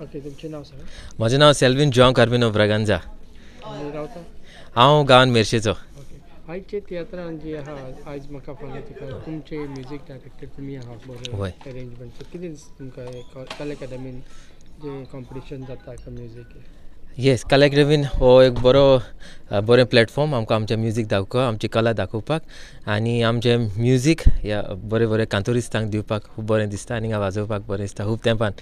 Okay, तुमचें नांव सांगा. म्हजें नांव सेल्विन जॉन कार्मिनो ब्रागांजा. रावता हांव गांवांत मेर्शेचो. आयचे तियात्रान जी आहा आयज म्हाका फाल्यां तुका तुमचे म्युझीक डायरेक्टर तुमी आहा बरो अरेंजमेंट कितें दिसता तुमकां कला अकादमीन जे कॉम्पिटिशन जाता म्युझीक? येस, कला अकादमीन हो एक बरें प्लॅटफॉर्म आमकां आमचें म्युझीक दाखोवपाक, आमची कला दाखोवपाक आनी आमचें म्युझीक ह्या बरे कांतोरिस्तांक दिवपाक खूब बरें दिसता आनी हांव वाजोवपाक बरें दिसता खूब तेंपान.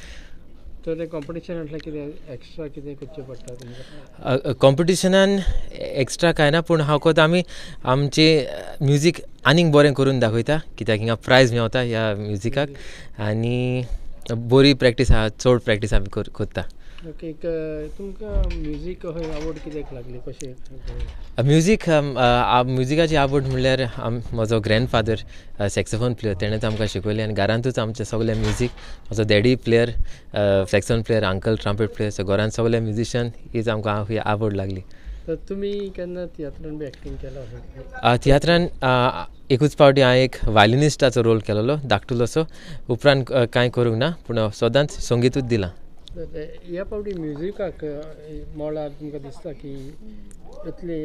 तर कॉम्पिटिशन म्हटल्यार कितें एक्स्ट्रा कितें करचें पडटा तुमकां? कॉम्पिटिशनान एक्स्ट्रा कांय ना, पूण हांव कोत आमी आमचें म्युझीक आनीक बरें करून दाखयता कित्याक हिंगा प्रायज मेवता ह्या म्युझिकाक आनी बरी प्रॅक्टीस आहा, चड प्रॅक्टीस आमी करता. ओके, तुमकां म्युझीक आवड कित्याक लागली, कशें? म्युझिकाची आवड म्हणल्यार म्हजो ग्रँडफादर सॅक्सोफोन प्लेयर, तेणेंच आमकां शिकयलें आनी घरांतूच आमचें सगळें म्युझीक. म्हजो daddy player, saxophone player, uncle trumpet player, so घरांत सगळे म्युझिशियन. हीच आमकां ही आवड लागली. तर तुमी केन्ना तियात्रान बी एक्टींग केला? तियात्रान एकूच फावटी हांवें एक वायलिनिस्टाचो रोल केलोलो, धाकटुलोसो. उपरांत कांय करूंक ना, पूण सदांच संगीतूच दिलां. ह्या फावटी म्युझिकाक मळार तुमकां दिसता की इतले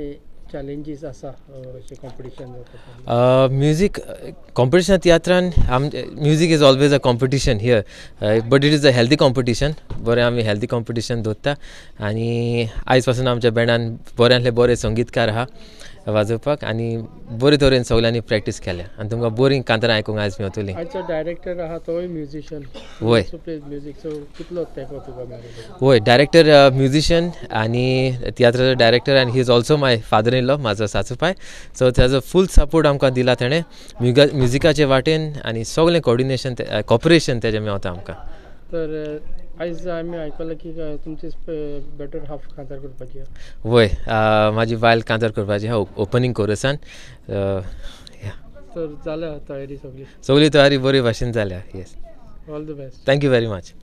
चॅलेंजीस आसा अशें कॉम्पिटिशन जाता? म्युझीक कॉम्पिटिशन तियात्रान music is always a competition here, but it is a healthy competition. बरें आमी हेल्दी कॉम्पिटिशन दवरता आनी आयज पासून आमच्या बँडान बऱ्यांतले बरे संगीतकार आहा वाजोवपाक आनी बरे तरेन सगळ्यांनी प्रॅक्टीस केल्या आनी तुमकां बरीं कांतारां आयकूंक आयज मेवतलीं. आयचो डायरेक्टर आहा तोय म्युझिशियन? वय, म्युझीक सो कितलो तेंको तुका मेळ्ळो? वय, डायरेक्टर म्युझिशियन आनी तियात्राचो डायरेक्टर आनी he is also my father in law, म्हाजो सासूपाय. सो ताजो फूल सपोर्ट आमकां दिला तेणें म्युझिकाचे वाटेन आनी सगळें कॉर्डिनेशन कॉपरेशन तेजें मेवता आमकां. तर आयज आमी आयकलां की तुमची बेटर हाफ कांतार करपाची? वय, म्हाजी बायल कांतार करपाची आहा ओपनिंग कोरसान. तर जाल्या तयारी सगळी तयारी बरे भाशेन जाल्या. Yes, all the best. Thank you very much.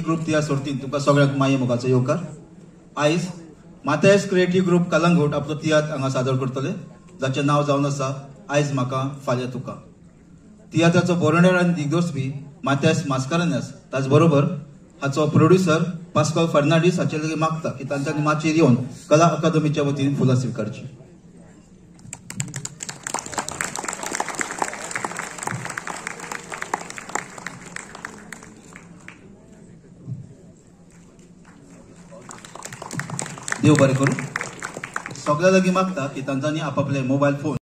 Group त्या सोडतीन तुका सगळ्याक माये मोगाचो येवकार. आयज माथेस क्रिएटिव्ह ग्रुप कलंगूट आपलो तियात्र हांगा सादर करतले, जाचें नांव जावन आसा आयज म्हाका फाल्यां तुका. तियात्राचो बरोवणार आनी दिग्दर्शक माथेस मास्कारेन्हस, ताच बरोबर हाचो प्रोड्युसर पास्कल फर्नांडीस हाचे लेगीत मागता की तांच्यांनी माचयेर येवन कला अकादमीच्या वतीन फुलां स्वीकारची. देव बरें करूं. सगळ्या लागीं मागता की तांच्यांनी आपापले मोबायल फोन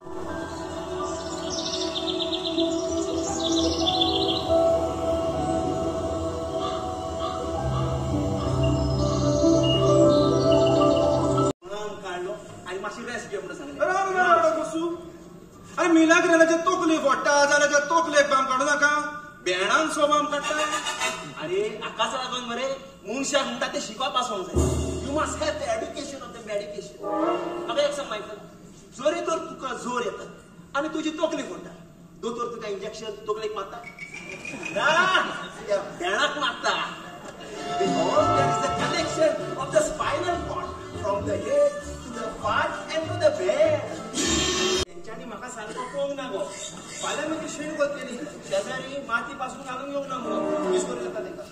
काढलो आनी मातशी रेस्ट घे म्हणून सांगलें. अरे मिलाग्रेनाचे तोकले फोडटा जाल्यार त्या तोकलेक बाम काडू नाका, बेणान सो बाम काडटा. अरे आकाश लागून मरे मनशाक म्हणटा ते शिकप आसूंक जाय. You must have the education of the medication. म्हाका एक सांग मायकल, जरी तर तुका जोर येता आनी तुजी तोकली फोडटा, दोतोर तुका इंजेक्शन तोकलेक मारता ना, त्या बेणाक मारता. Because there is a connection of the spinal cord from the head to the heart and to the brain. तेंच्यांनी म्हाका सारको पळोवंक ना गो. फाल्यां मागीर शेण कोत केली शेजारी माती पासून घालून येवंक ना म्हणून. किस करूं येता तेका?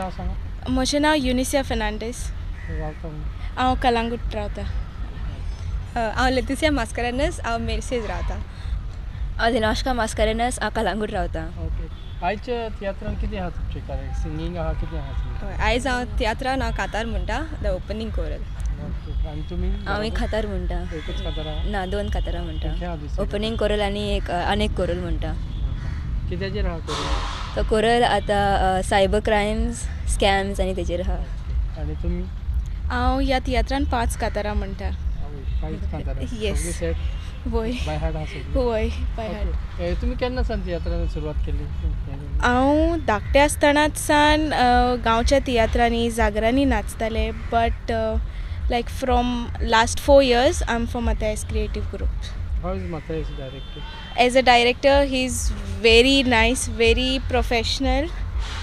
नाव सांगा. म्हजें नांव युनिसिया फर्नांडीस. हांव कलंगूट रावता. हांव लेतिसिया मास्कारेनस. हांव मेर्सेज रावता. हांव दिनाश्का मास्कारेनस. हांव कलंगूट रावता. ओके. आयच्या तियात्रान कितें आहा तुमचें कार्य? सिंगींग आहा कितें आहा? आयज हांव तियात्रान हांव कातार म्हणटा द ओपनिंग कोरल. आनी तुमी? हांव कातार म्हणटा. एकूच कातार आहा? ना 2 कातारां म्हणटा. ओपनिंग कोरल आनी आनीक कोरल म्हणटा. कित्याचेर आहा कोरल? तो कोरल आतां सायबर क्रायम्स, स्कॅम्स आनी तेजेर आहा. आनी तुमी? हांव ह्या तियात्रान 5 कातारां म्हणटा. 5 कातारां? येस. सगळी सेट? वय. बाय हार्ट आहा सगळी? वय बाय हार्ट. तुमी केन्नासान तियात्रान सुरवात केली? हांव धाकटें आसतनाच सावन गांवच्या तियात्रांनी जागरांनी नाचतालें. But like from last 4 years I am from Mathias creative group. How is Mathias director? As a director, he's very nice, very professional.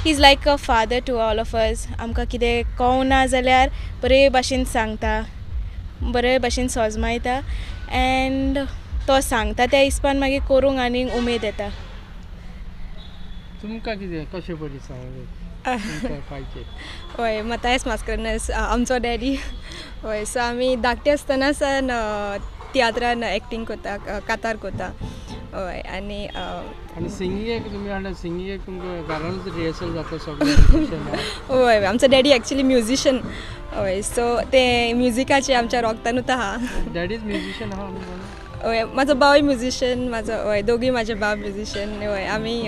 He's like a father to all of us. आमकां कितें कळना जाल्यार बरे भाशेन सांगता, बरे भाशेन सोजमायता end तो सांगता त्या हिसपान मागीर करूंक आनीक उमेद येता. तुमकां कितें कशें पडी सांग? हय माथायस मास्कारेनस आमचो डॅडी. हय सो आमी धाकटे आसतना सावन तियात्रान एक्टींग कोता, कातार कोता. हय आनी सिंगींग तुमी हाडा सिंगींग तुमकां घरानूच रिहर्सल जाता सगळें? हय आमचो डॅडी एक्चुली म्युजिशियन. हय सो ते म्युजिकाचे आमच्या रोगतानूच आहा. डॅडीज म्युजिशियन आहा? हय म्हाजो भावय म्युजिशियन. म्हाजो हय दोगूय म्हाजे भाव म्युजिशियन. हय आमी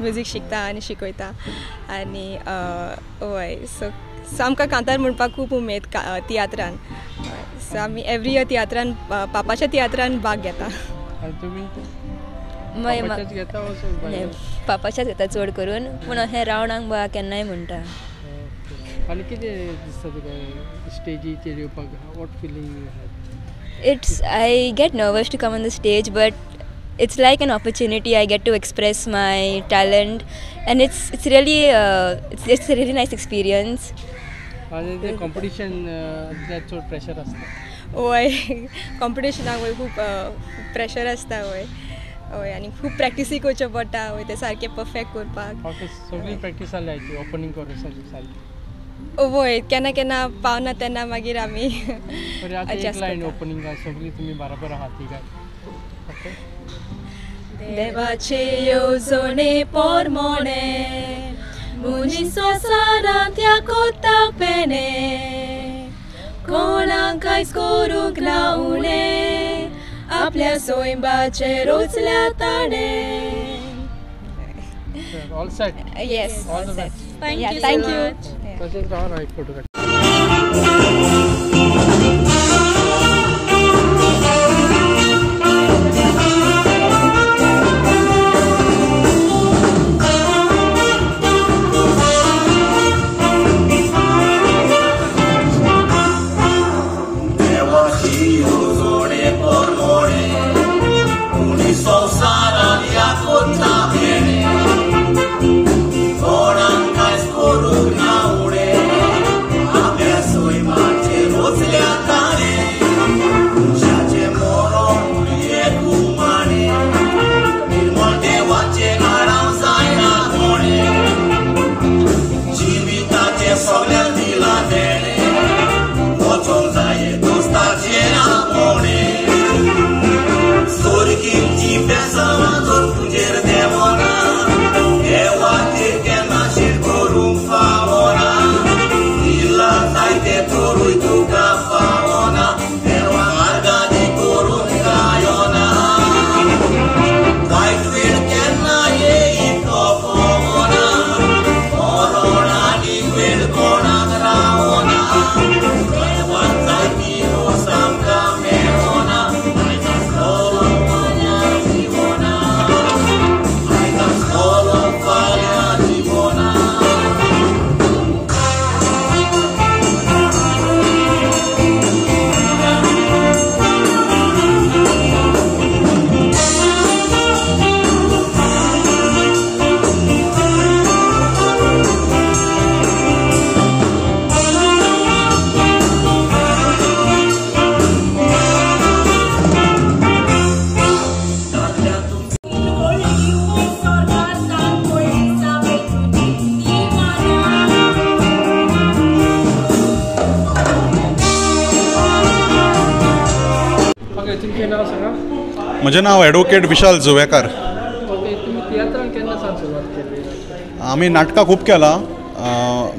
म्युजीक शिकता आनी शिकयता आनी हय सो आमकां कांतार म्हणपाक खूब उमेद तियात्रान. सो आमी एवरी इयर तियात्रान पापाच्या तियात्रान भाग घेता. पापाच्याच घेता चड करून पूण अशें रावणाक बा केन्नाय म्हणटा. आनी कितें दिसता तुका स्टेजीचेर येवपाक? What feeling you have? It's I get nervous to come on the stage, but it's like an opportunity. I get to express my talent, and it's really it's a really nice experience. And the competition that's what pressure असता. वय कॉम्पिटिशनाक वय खूब pressure आसता. वय वय आनी खूब प्रॅक्टिसूय करचें पडटा. वय ते सारकें परफेक्ट करपाक. सगळी प्रॅक्टीस जाली ओपनिंग कोरसाची सारकी? वय केन्ना केन्ना पावना तेन्ना मागीर आमी एक लायन ओपनिंग सगळी तुमी बरोबर आहात ती काय? ओके. देवाचे येवजणे पोरमोणे मुनीसो सारांत ह्या कोता पेणे कोणाक कांयच करूंक ना उणे आपल्या सोयंबाचे रोचल्या ताणे. All set? Yes. All the best. Thank you. तसेच राहा एक फोटो काढ. तुमचें नाव सांगा. म्हजें नाव ॲडवोकेट विशाल जुवेकार. ओके, तुम्ही तियात्रान केन्नासान सुरवात केली? आमी नाटकां खूब केलां,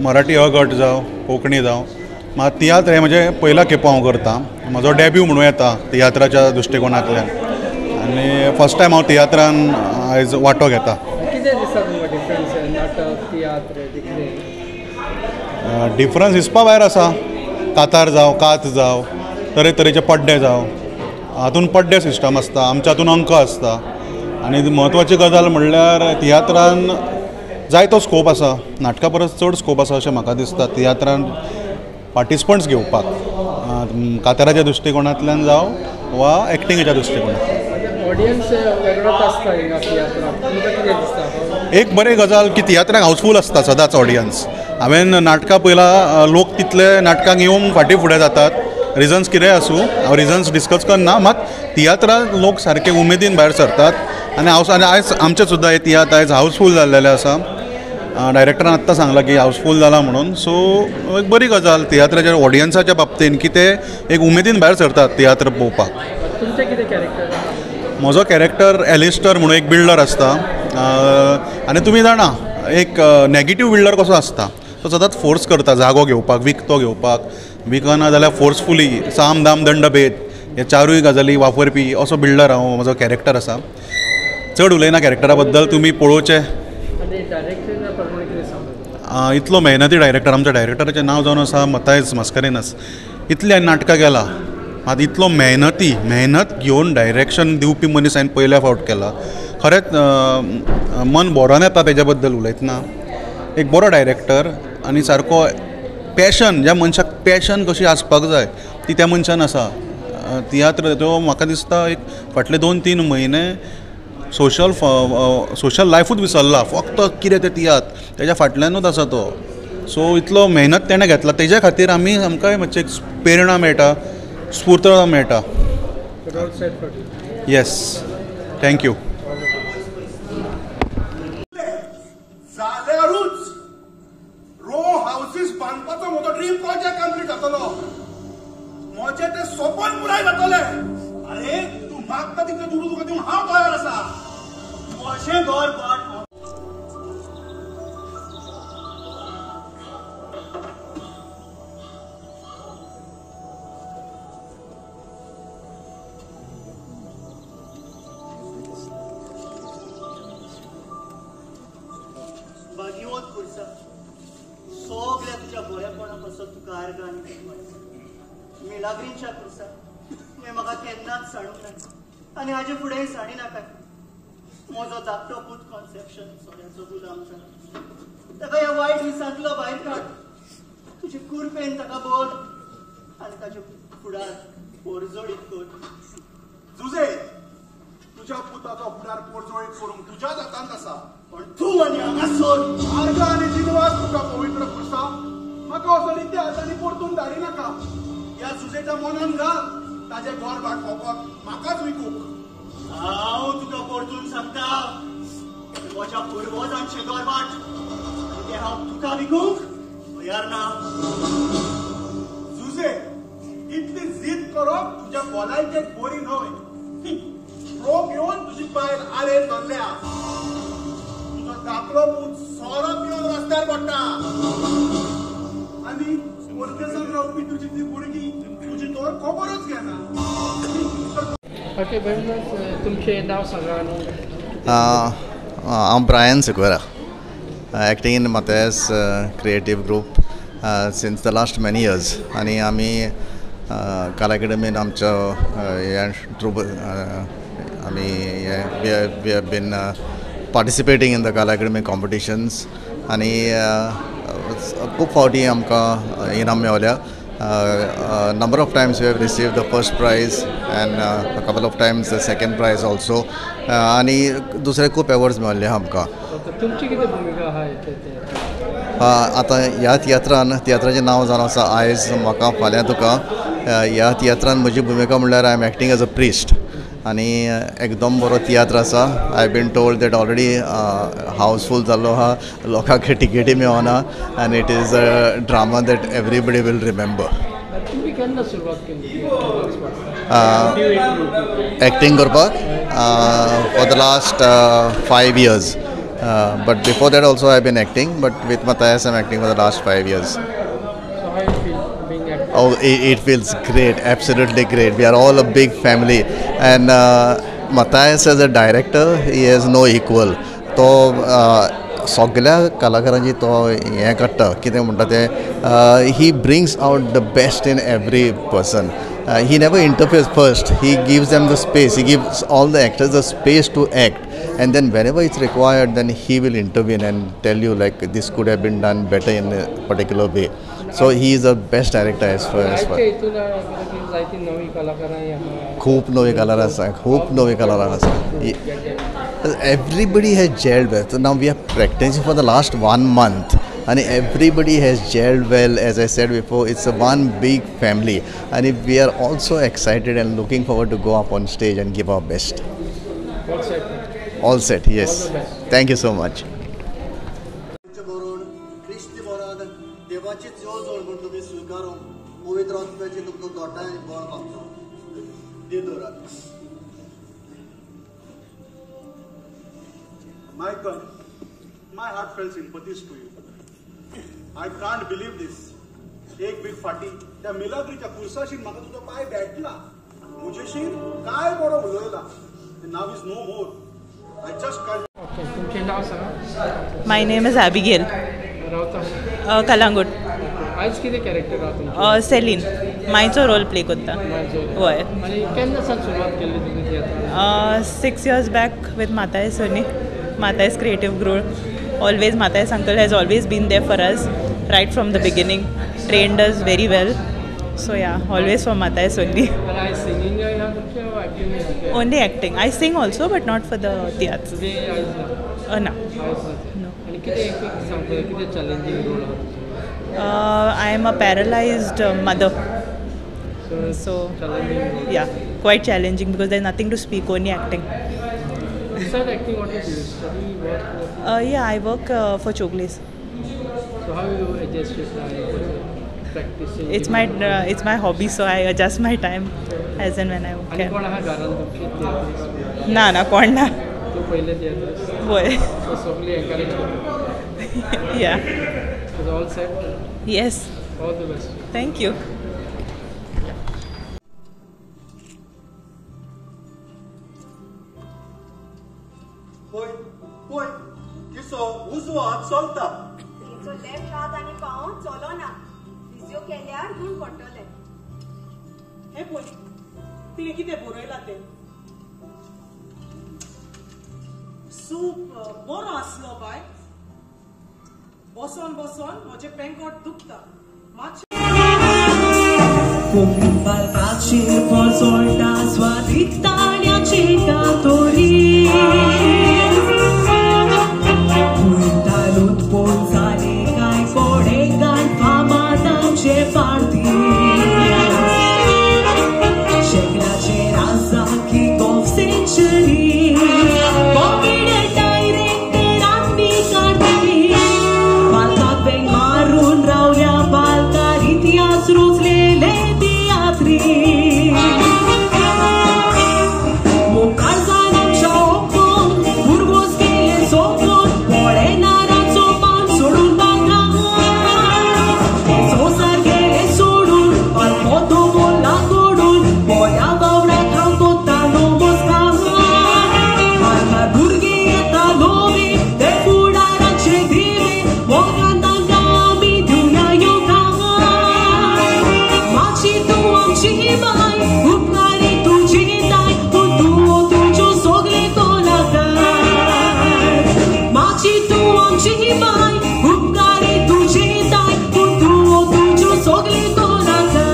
मराठी अगट जावं कोंकणी जावं. म्हाका तियात्र हें म्हजें पयला खेपो हांव करतां. म्हजो डेब्यू म्हणूं येता तियात्राच्या दृश्टिकोनांतल्यान आनी फर्स्ट टायम हांव तियात्रान आयज वांटो घेता. कितें दिसता तुमकां डिफरन्स नाटक तियात्र कितें? डिफरन्स दिसपा भायर आसा. कातार जावं कात जावं तरेतरेचे पड्डे जावं, हातूंत पड्डे सिस्टम आसता, आमच्या हातूंत अंक आसता. आनी म्हत्वाची गजाल म्हणल्यार तियात्रान जायतो स्कोप आसा, नाटका परस चड स्कोप आसा अशें म्हाका दिसता तियात्रान पार्टिसिपंट्स घेवपाक, काताराच्या दृश्टिकोनांतल्यान जावं वा एक्टिंगेच्या दृश्टिकोनांतल्यान. ऑडियन्स वेगळोच आसता हिंगा तियात्राक, तुमकां कितें दिसता? एक बरी गजाल की तियात्राक हावसफूल आसता सदांच ऑडियन्स. हांवें नाटकां पयलां, लोक तितले नाटकांक येवंक फाटीं फुडें जातात. रिजन्स कितेंय आसूं, हांव रिजन्स डिस्कस करना, मात तियात्राक लोक सारके उमेदीन भायर सरतात. आनी आयज आमचें सुद्दां हें तियात्र आयज हावसफूल जाल्लेलें आसा. डायरेक्टरान आत्तां सांगलां की हावसफूल जाला म्हणून. सो एक बरी गजाल तियात्राच्या ऑडियन्साच्या बाबतीन की ते एक उमेदीन भायर सरतात तियात्र पळोवपाक. तुमचें कितें कॅरेक्टर? म्हजो कॅरेक्टर एलिस्टर म्हणून एक बिल्डर आसता. आनी तुमी जाणा एक नॅगेटीव बिल्डर कसो आसता, तो सदांच फोर्स करता जागो घेवपाक, विकतो घेवपाक. विकना जाल्यार फोर्सफुली साम दाम दंड भेद हे चारूय गजाली वापरपी असो बिल्डर हांव, म्हजो कॅरेक्टर आसा. चड उलयना कॅरेक्टरा बद्दल, तुमी पळोवचें. इतलो मेहनती डायरेक्टर, आमच्या डायरेक्टराचें नांव जावन आसा मतायज मास्कारेनस. इतली नाटकां केला, मात इतलो मेहनत घेवन डायरेक्शन दिवपी मनीस हांवें पयल्या फावट केला. खरेंच मन भरून येता तेज्या बद्दल उलयतना. एक बरो डायरेक्टर आनी सारको पॅशन, ज्या मनशाक पॅशन कशी आसपाक जाय ती त्या मनशान आसा. तियात्र तो म्हाका दिसता एक फाटले 2-3 म्हयने सोशल लायफूच विसरला, फक्त कितें तें तियात्र तेज्या फाटल्यानूच आसा तो. सो इतलो मेहनत तेणें घेतला, तेज्या खातीर आमकांय मातशें प्रेरणा मेळटा, स्फूर्त मेळटा. Yes, thank you. जाल्यारूच रो हाऊसेस बांदपाचो म्हजो ड्रीम प्रोजेक्ट कंप्लीट जातलो. म्हजें तें स्वप्न पुराय जातलें. अरे तूं मागता तितलें दुडू तुका दिवंक हांव तयार आसा. म्हजें घर बाट भाग्यवत करता. सगळ्या तुझ्या बऱ्यापणा पासून तुका आर्गां मिलाग्रींच्या करता. हें म्हाका केन्नाच सांडूंक ना आनी हाजे फुडेंय सांडी नाका. म्हजो धाकटो पूत कॉन्सेप्शन सोन्याचो गुलाम जाला. ताका ह्या वायट दिसांतलो भायर काड. तुजे कुरपेन ताका बोल आनी ताचे फुडार पोरजोडीत कर. जुजे, तुज्या पुताचो फुडार पोरजोळीत करूंक तुज्या हातांत आसा. पण तूं आनी हांगा सोड. मार्ग आनी जिनवास तुका पवित्र करता. म्हाका असो रित्या हातांनी परतून धाडी नाका. ह्या जुजेच्या मनान घाल ताजें घर भाट भोंवपाक म्हाकाच विकूंक. हांव तुका परतून सांगता, म्हज्या पुर्वजांचें घर भाट तें हांव तुका विकूंक तयार ना. जुजे, इतली जीद करप तुज्या भलायकेक बरी न्हय. रोग घेवन तुजी बायल आलेर धरल्या. तुजो धाकलो पूत सोरो पिवन रस्त्यार पडटा आनी परदेसांत रावपी तुजी ती भुरगीं तुजी तोर खबरच घेना. ओके, तुमचें नाव सांगा. हांव Brian Sequeira, acting in Mathias creative group since the last many years. आनी आमी कला अकॅडमीन आमच्या हे ट्रूप आमी we have been participating in the Kala Academy competitions आनी खूब फावटी आमकां इनाम मेवल्या. Number of times we have received the first prize and a couple of times the second prize also. आणि दुसरे खूप अवॉर्ड्स मेळ्ळे आमकां. तुमची कितें भुमिका आहा? आतां ह्या तियात्राचें नांव जावन आसा आयज म्हाका फाल्यां तुका. ह्या तियात्रान म्हजी भुमिका म्हणल्यार I am acting as a priest. आनी एकदम बरो तियात्र आसा. I been told that already houseful जाल्लो आहा, लोकांक टिकेटी मेळना आनी it is a drama that everybody will remember. तुम्ही केन्ना सुरवात केली एक्टिंग करपाक for the last 5 years. But before that also I've been acting, but with Matthias I'm acting for the last 5 years. So how you feel being actor? Oh, it feels great, absolutely great. We are all a big family, and Matthias as a director, he has no equal. तो सगळ्या कलाकारांची तो हें काडटा कितें म्हणटा तें he brings out the best in every person. He never interferes first. He gives them the space. He gives all the actors the space to act, and then whenever it's required, then he will intervene and tell you like this could have been done better in a particular way. So he is the best director as far as far. खूप नवी कलाकारां आसा. Everybody has gelled well. So now we are practicing for the last 1 month, and everybody has gelled well. As I said before, it's a one big family, and we are also excited and looking forward to go up on stage and give our best. All set, yes. Thank you so much. Michael, my heartfelt sympathies to you. I can't believe this. एक big फाटी त्या मिलाग्रीच्या कुर्साशीन म्हाका तुजो पाय भेटला. मुजेशीर काय बरो उलयला. Now is no more. I just can't. Okay, तुमचे नाव सांगा. My name is Abigail. रावता. कलांगूट. आज कितें कॅरेक्टर आहा तुमचें? सेलीन. मायचो रोल प्ले करता. हय. आनी केन्नासान सुरवात केल्ली तुमी तियात्राक? 6 years back with Matthias only. Matthias Creative Group. Always Matthias uncle has always been there for us right from the beginning. Trained us very well. So yeah, always for Matthias only. And I singing or acting? Only acting. I sing also, but not for the theatre. Today No. No. And किती challenging role I am a paralyzed mother. So challenging role. Yeah, quite challenging because there's nothing to speak, only acting. Besides acting, what do you do? Study, work? Yeah, I work for Chogles. So how you adjust your time for practicing? It's my hobby, so I adjust my time as and when I आणि can. कोण आहा घरान तुमचे theatrist? ना कोण ना. तू पहिले theatrist? होय. So सगळी encourage करता? Yeah. Is all set? Yes. All the best. Thank you. पळय किसो उजवो हात चलता. तेचो लेफ्ट हात आनी पांव चलोना. फिजिओ केल्यार गुण पडटले. हे पळय तिने कितें बरयलां तें. सूप बरो आसलो बाय. बसोन म्हजें पेंकोट दुखता. कोंकणी बालकाची पळसोळटा स्वादीक ताण्याची कातोरी. तालूत पोट जाले काय कोडे गाण फामादांचे पार्टी. शेकडाचे राजा की गॉफ सेंचुरी. कॉमेडी डायरेक्टर आम्ही काढली. बालकाक बेंग मारून रावल्या बालकार इतिहास रुजलेले तियात्री. मोकार जाणांच्या ओपन भुरगोस गेले सोपून. पोळे नाराचो पान सोडून बागां. संसार गेले सोडून पालखो बोला गोडून. बोया बावड्याक हांव कोत्तालो बसकां. बालकार भुरगे येता लोवे ते फुडाराचे दिवे. मोगान तांकां आमी दिवया योगां. माची तूं आमची बाय उपकारी तुजी ताय. पूण तूं तुज्यो सगळे कलाकार. माची तूं आमची बाय उपकारी तुजी ताय. पूण तूं तुज्यो सगळे कलाकार.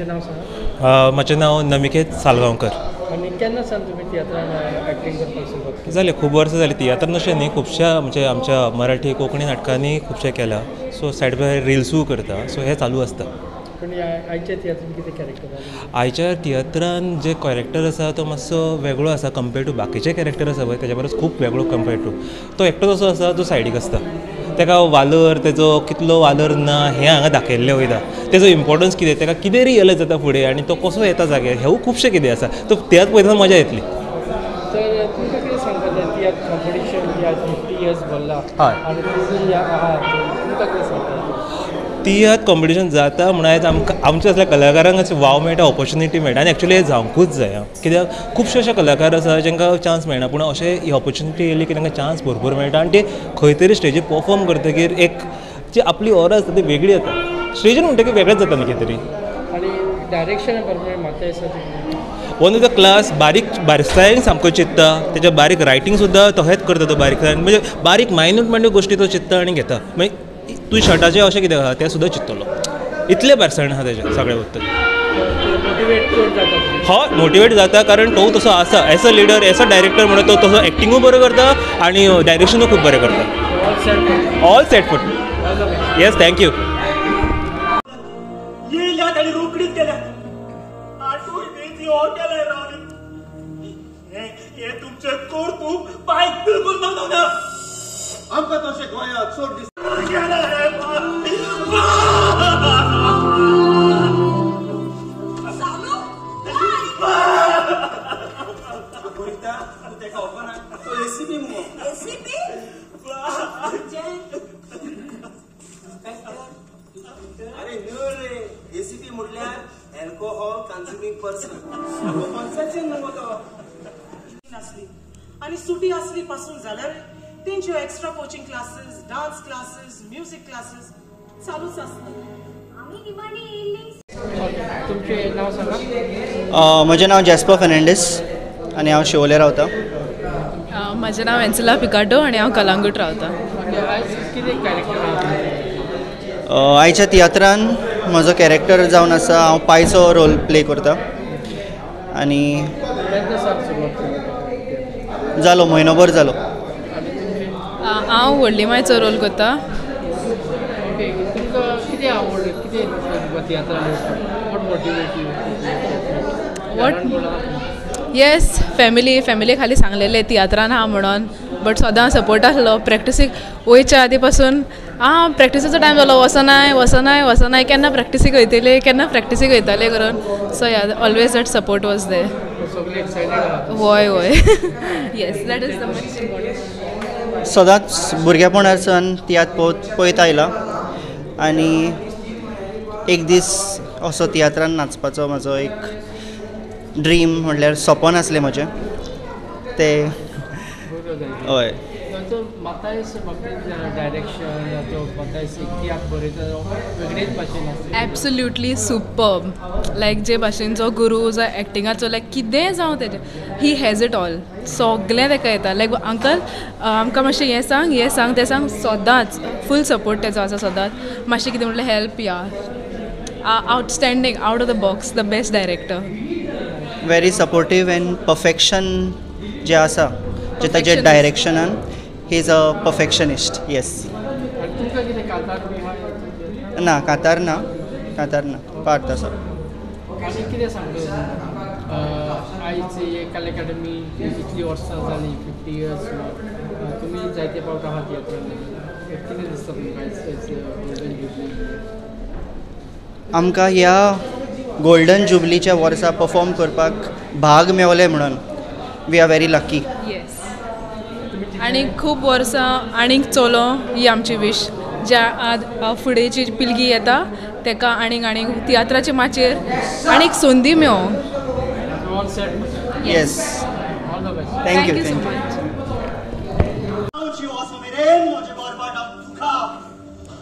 तुमचें नांव सांगा. म्हजें नांव नमिकेत सालगांवकर. आनी केन्ना सावन तुमी तियात्रान एक्टींग करपाक सुरवात केली? जालें खूब वर्सां जालीं. तियात्रान अशें न्ही, खुबश्या म्हणजे आमच्या मराठी कोंकणी नाटकांनी खुबशें केलां. सो सायड बाय रिल्सूय करता. सो हें चालू आसता. पूण आयच्या तियात्रान कितें कॅरेक्टर? आयच्या तियात्रान जे कॅरेक्टर आसा तो मातसो वेगळो आसा कंपेर्ड टू बाकीचे कॅरेक्टर आसा पळय तेच्या परस खूब वेगळो कंपेर्ड टू. तो एकटोच असो आसा जो सायडीक आसता. तेका वालोर तेजो कितलो वालोर ना हें हांगा दाखयल्लें वयता. तेजो इम्पोर्टन्स कितें, तेका कितें रियलायज जाता फुडें आनी तो कसो येता जाग्यार, हें खुबशें कितें आसा. तो तियात्र पळयतना मजा येतली. तर तुमकां कितें सांगपाचें तियात्र कॉम्पिटिशन जे आज 50 years भरला आनी तुमी आहात तुमकां कितें सांगता? तियात्र कॉम्पिटिशन जाता म्हणून आयज आमच्या असल्या कलाकारांक अशी वाव मेळटा, ऑपॉर्च्युनिटी मेळटा आनी एक्चुली हें जावंकूच जाय. कित्याक खुबशे अशे कलाकार आसा जांकां चान्स मेळना, पूण अशें ही ऑपॉर्च्युनिटी येयली की तांकां चान्स भरपूर मेळटा आनी ते खंय तरी स्टेजीर परफॉर्म करतकीर एक जी आपली ऑरा आसता ती वेगळी जाता. स्टेजीर म्हणटकीर वेगळेंच जाता न्ही कितें तरी. आनी डायरेक्शन बरोबर म्हाका वन ऑफ द क्लास बारीकसायेन सामको चित्ता. तेच्या बारीक रायटींग सुद्दां तोहेच करता. तो बारीकसायेन म्हणजे बारीक मायन्यूट गोश्टी तो चित्ता आनी घेता. मागीर तूं शर्टाचें अशें कितें आहा तें सुद्दां चिंततलो. इतलें बारसायण आहा तेजें सगळें उत्तर. हय मोटिवेट जाता कारण तो तसो आसा. As a leader as a director म्हणून तो तसो एक्टिंगूय बरो करता आनी डायरेक्शनूय खूब बरें करता. All set foot. Yes thank you. येयल्यात आनी रोकडीच गेल्यात. आठवण ती हॉटेलार रावली. हे तुमचें कौतुक पांयक बिलकुल नव्हतं ना. आमकां तशें गोंयांत चड दीस एसीपी म्हटल्यार अल्कोहॉल कन्झ्युमिंग पर्सन. कॉन्सेप्शन नासली आनी सुटी आसली पासून जाल्यार तेंच्यो extra coaching classes, dance classes, music classes चालूच आसता. तुमचें नांव सांगा. म्हजें नांव जॅस्पर फेर्नांडीस आनी हांव शिवोले रावतां. म्हजें नांव एन्सेला पिकाटो आनी हांव कलांगूट रावतां. कितें कॅरेक्टर? आयच्या तियात्रान म्हजो कॅरेक्टर जावन आसा हांव पायचो रोल प्ले करतां. आनी जालो म्हयनोभर जालो. हांव व्हडली मायचो रोल करतां. तुमकां कितें आवड कितें तियात्रान येस फॅमिली खाली सांगलेलें तियात्रान आहा म्हणून. बट सदां सपोर्ट आसलो. प्रॅक्टिसीक वयच्या आदी पासून प्रॅक्टिसीचो टायम जालो वचनाय केन्ना प्रॅक्टिसीक वयतले करून. So always that support was there. वय yes that is the most important. सदांच भुरगेपणासान तियात्र पळयत आयलां आनी एक दीस असो तियात्रान नाचपाचो म्हजो एक ड्रीम म्हणल्यार सपन आसलें म्हजें तें. हय एब्सोल्युटली सुपर्ब. लायक जे भाशेनचो गुरू जो एक्टिंगाचो लायक कितेंय जावं तेजें ही हॅज इट ऑल. सगळें ताका येता. लायक अंकल आमकां मातशें हें सांग तें सांग. सदांच फूल सपोर्ट तेजो आसा सदांच. मातशें कितें म्हणल्यार हेल्प या. Outstanding out of the box the best director. Very supportive and perfection जें आसा जें ताजें डायरेक्शनान he is a perfectionist. Yes. ना कातार ना पार्थ आसा. कितें सांगता आयज कला अकादमी इतली वर्सां जालीं 50 years तुमी जायते फावट आहात तियात्रान. कितें दिसता तुमकां आमकां ह्या गोल्डन जुबलीच्या वर्सा परफॉर्म करपाक भाग मेवले म्हणून we are very lucky. Yes. आनी खूब वर्सां आनीक चलो ही आमची विश. ज्या फुडेंची पिळगी येता ताका आनीक तियात्राचे माचयेर आनीक संदी मेळो. येस. Thank you so much. म्हजे बरपाट तुका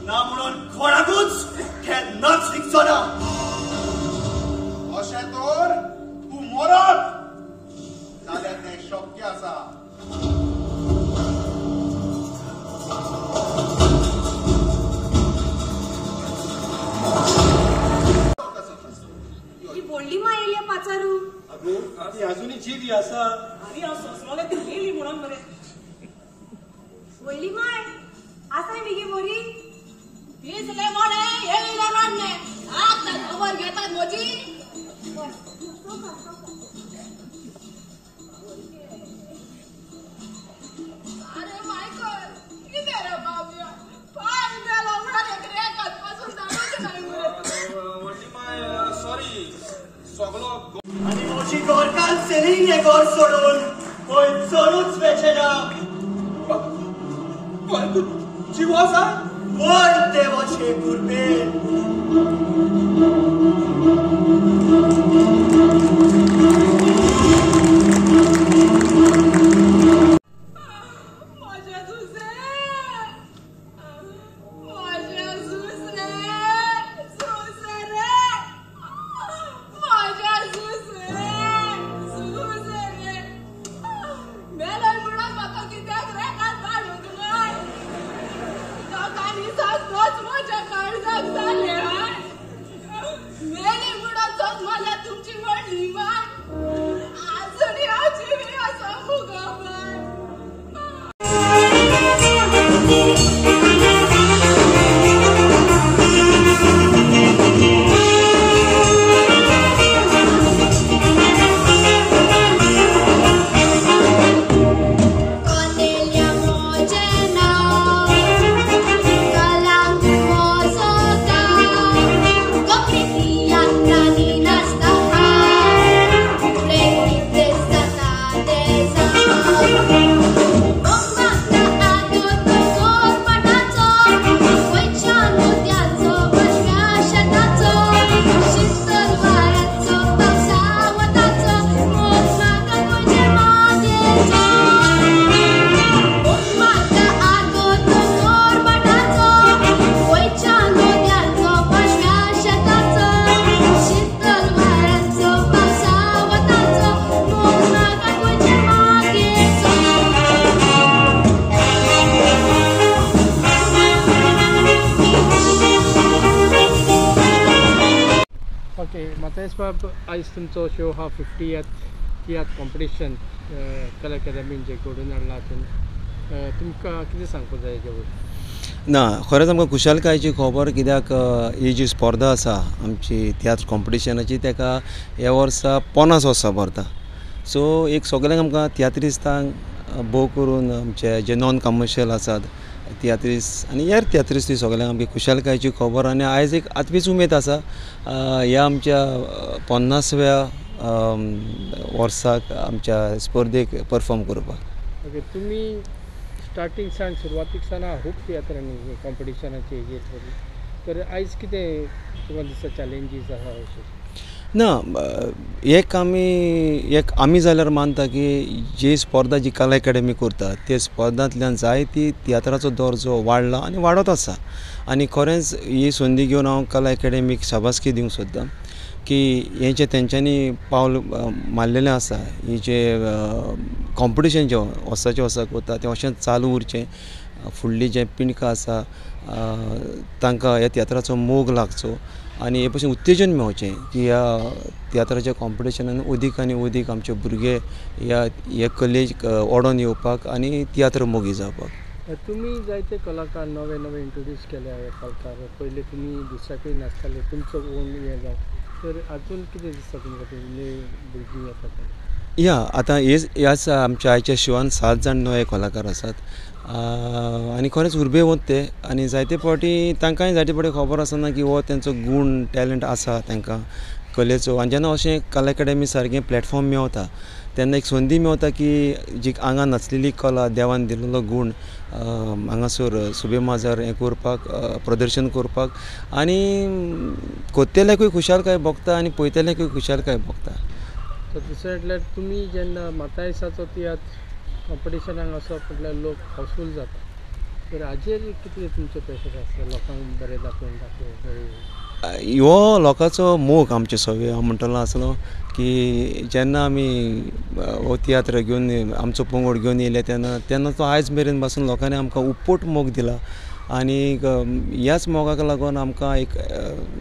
ना म्हणून कोणाकूच केन्नाच विकचो ना. अशें तर तूं मरत जाल्यार तें शक्य आसा. किती आसा आनी हांव सोंसमोले ती येयली म्हणून मरे वयली माय आसाय मिगी मोरी दिसले मोडे येयले रडणे आता खबर घेतात मोजी अरे मायकल किती रे बाबूया पाय द्याला उडा रे कधपासून दाखवते नाही वडली माय सॉरी सगळो आणि मोशी गोरकान सेलिंग हे गोर सोडून कोण सोडूच वेचेना जीव आसा कोण देवाचे कुर्बे तुमची वडली माय आजडी आजी असं मुगा ओके मातयेस बाब आयज तुमचो शो हा 50th तियात्र कॉम्पिटिशन कला अकादमीन जे घडोवन हाडला हातून तुमकां कितें सांगपाक जाय हेजे वयर ना खरेंच आमकां खुशालकायेची खबर कित्याक ही जी स्पर्धा आसा आमची तियात्र कॉम्पिटिशनाची तेका ह्या वर्सा 50 वर्सां भरता सो एक सगळ्यांक आमकां तियात्रिस्तांक भोव करून आमचे जे नॉन कमर्शियल आसात तियात्रिस्ट आनी हेर तियात्रिस्ट सगळ्यांक आमची खुशालकायेची खबर आनी आयज एक आतवीच उमेद आसा ह्या आमच्या 50व्या वर्साक आमच्या स्पर्धेक परफॉर्म करपाक ओके तुमी स्टार्टींग सान सुरवातीक सावन खूब तियात्रांनी कॉम्पिटिशनाची हेजेर तर आयज कितें तुमकां दिसता चॅलेंजीस आसा अशें ना एक आमी जाल्यार मानता की जी स्पर्धा जी कला अकादमी करता ते स्पर्धांतल्यान जायती तियात्राचो दर्जो वाडला आनी वाडत आसा आनी खरेंच ही संदी घेवन हांव कला अकादमीक शाबासकी दिवंक सोदतां की हें जें तेंच्यांनी पावल मारलेलें आसा ही जे कॉम्पिटिशन जें वर्साच्या वर्साक वता तें अशेंच चालू उरचें फुडलीं जें पिणकां आसा तांकां ह्या तियात्राचो मोग लागचो आनी हे भशेन उत्तेजन मेळचें की ह्या तियात्राच्या कॉम्पिटिशनान अदीक आनी अदीक आमचे भुरगे ह्या कलेक ओडोन येवपाक आनी तियात्र मोगी जावपाक तुमी जायते कलाकार नवे नवे इंट्रोड्यूस केल्या कलाकार पयले तुमी दुसऱ्याकय नाचताले तुमचो ओन हें जावन तर हातून कितें दिसता तुमकां तुमी भुरगीं येतात या आतां ह्याच आमच्या आयच्या शोवान 7 जाण नवे कलाकार आसात आनी खरेंच उर्बे वत ते आनी जायते फावटी तांकांय जायते फावटी खबर आसना की हो तेंचो गूण टॅलंट आसा तांकां कलेचो आनी जेन्ना अशें कला अकादमी सारकें प्लॅटफॉर्म मेवता तेन्ना एक संदी मेवता की जी हांगा नाचलेली कला देवान दिल्लो गूण हांगासर सुबे माजार हें करपाक प्रदर्शन करपाक आनी कोत्तेल्याकूय खुशालकाय भोगता आनी पळयतल्याकूय खुशालकाय भोगता तर दुसरें म्हटल्यार तुमी जेन्ना मातायसाचो तियात्र कॉम्पिटिशनाक वचप म्हटल्यार लोक हावसफूल जाता तर हाजेर कितें तुमचें प्रेशर आसता लोकांक बरें दाखोवन हो लोकांचो मोग आमचे सगळे हांव म्हणटलो आसलो की जेन्ना आमी हो तियात्र घेवन आमचो पंगड घेवन येयले तेन्ना तो आयज मेरेन पासून लोकांनी आमकां उप्पोट मोग दिला आनी ह्याच मोगाक लागून आमकां एक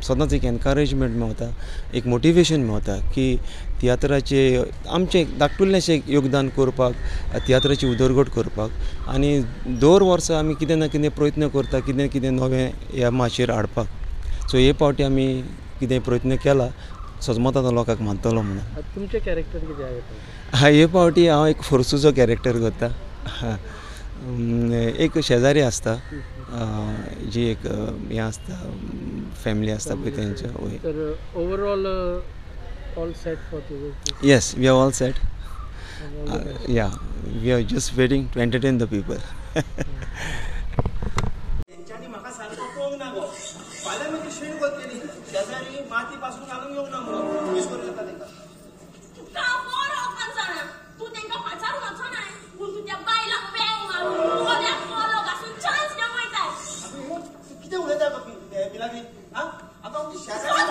सदांच एक एनकरेजमेंट मेवता, एक मोटिवेशन मेवता की तियात्राचे आमचे धाकटुल्लेशें योगदान करपाक, तियात्राची उदरगत करपाक आनी दर वर्सा आमी कितें ना कितें प्रयत्न करता कितें कितें नवें ह्या माचयेर हाडपाक. सो हे फावटी आमी कितें प्रयत्न केला सजमतां लोकांक मानतलो म्हणून. तुमचे कॅरेक्टर कितें आहे? हे फावटी हांव एक फोर्सूचो कॅरेक्टर करता. एक शेजारी आसता जी एक हें आसता फॅमिली आसता पळय तेंचे. तर overall all set for today? Yes, we are all set. Yeah, we are just waiting to entertain the people. तेंच्यांनी म्हाका सारको पळोवंक ना गो. फाल्यां मागीर शेण करतली शेजारी माती पासून घालूंक येवंक ना म्हणून वीस करून येता तेंकां. तुका बरो वचन जाणा तूं तेंकां पाचारून वचो नाय पूण तूं त्या बायलाक पेंग मारून कोल्याक कोलो घासून चान्स घेवंक वयता. कितें उलयता गो बिलागी? आतां शेजारी